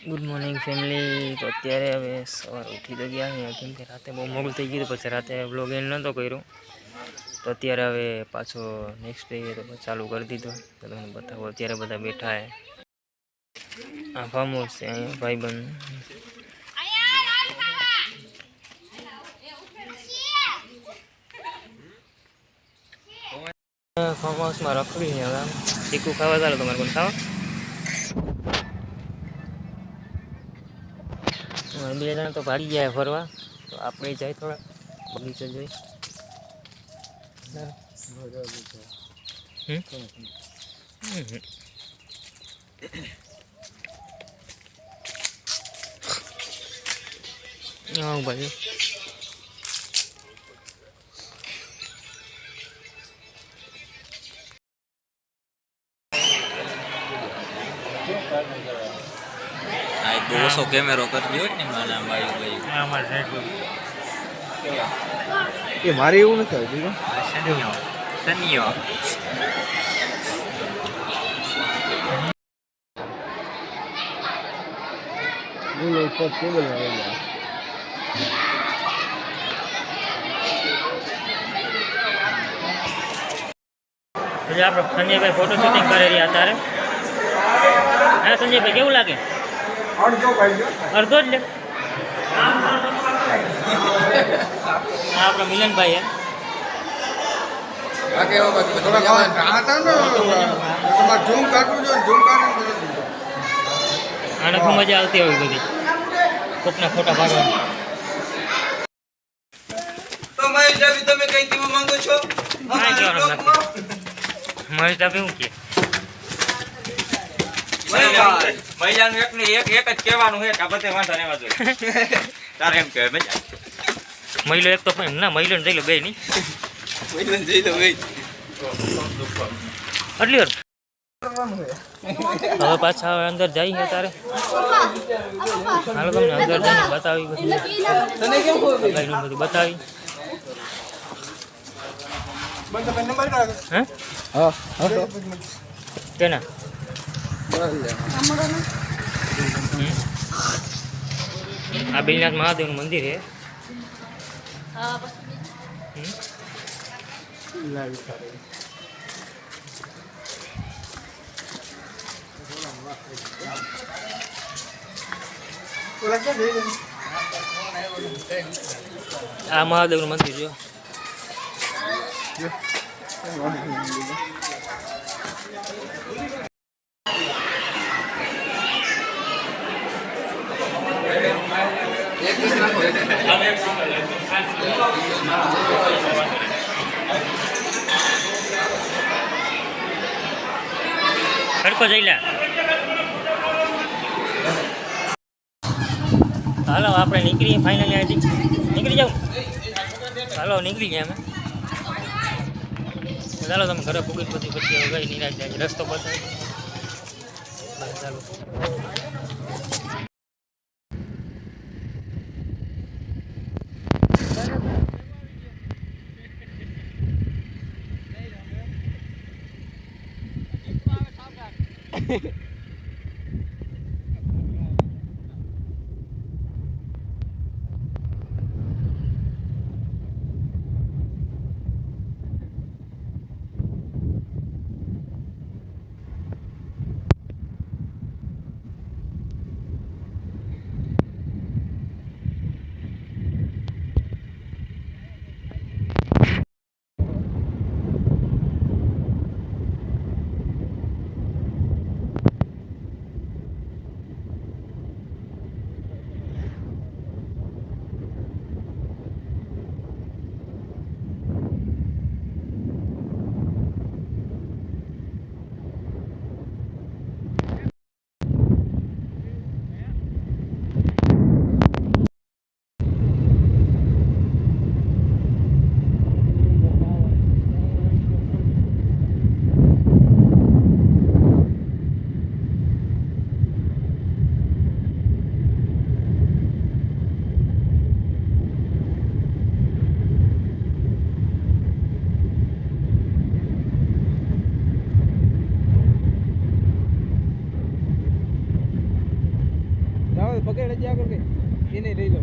Good morning family. તો અત્યારે હવે સવારે ઉઠી તો ગયા અહીંયા, કેમ કે રાતે બહુ મોડું થઈ ગયું, પછી રાતે બ્લોગ એન્ડ નહોતો કર્યો, તો અત્યારે હવે પાછો નેક્સ્ટ ડે તો ચાલુ કરી દીધો। તો તમને બતાવો, અત્યારે બધા બેઠા હે। આ ફાર્મ હાઉસ છે, અહીંયા ભાઈબંધ ફાર્મ હાઉસમાં રખડી ને હવે ચીકુ ખાવા ચાલો, તમારે કોણ ખાવા? બે જણા તો ભાડી જાય ફરવા, તો આપણે જાય થોડા બગીચો જોઈ। હા ભાઈ, दोस्तों कैमरो कर दियो ने माना भाई भाई हमारे साइड ये मारे એવું નથી આવતું सनियो सनियो બોલો ઉપર કેબલ આવેલા એટલે આપણે સંજયભાઈ ફોટો શૂટિંગ કરી રહ્યા અત્યારે। હા સંજયભાઈ, કેવું લાગે? અડધો જ લે। આપણા મિલનભાઈ આને ખૂબ મજા આવતી હોય બધી કોકના ફોટા પાડવાની। તમે કઈ કેવા માંગો છો? હા કહેવાનું નથી, મહેશ ડાબી શું કે મહિલાનું એક એક જ કહેવાનું છે કે બધે વાંધા રહેવા જોઈએ। તારે એમ કહેવાય મજા મહિલો એક તો ના મહિલો જઈ લો બે નહીં જઈ લો ભાઈ આટલી વાર હવે પાછા હવે અંદર જઈએ તારે હાલો તમને અંદર જઈને બતાવી બધું બતાવી। હે હા કેના આ બેલનાથ મહાદેવનું મંદિર છે। આ મહાદેવનું મંદિર જો ખડકો જઈ લે। હાલો આપણે નીકળીએ ફાઇનલી, અહીંથી નીકળી જાવ। હાલો નીકળી ગયા અમે। ચાલો તમે ઘરે પૂગી પછી પછી હવે ગઈ નિરાશ જાય રસ્તો બતાવી ચાલો। વગેરે હજી આગળ કઈ એને લઈ લો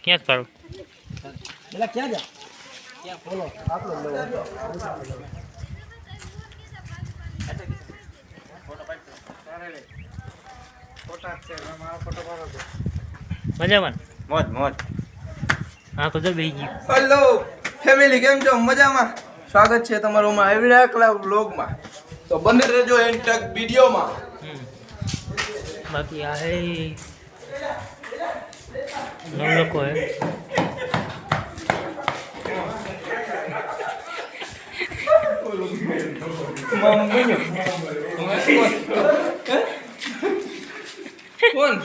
ક્યાં જ પાડું એટલે ક્યાં જા ક્યાં બોલો આપણો લેવો મજામાં મોજ મોજ. હા તો જો બેહી ગયું હેલો ફેમિલી કેમ છો મજામાં સ્વાગત છે તમારું માં એવડા ક્લાઉડ વ્લોગમાં તો બને રહેજો એન્ડ તક વિડિયોમાં બાકી આ હે 9 લોકો હે કોણ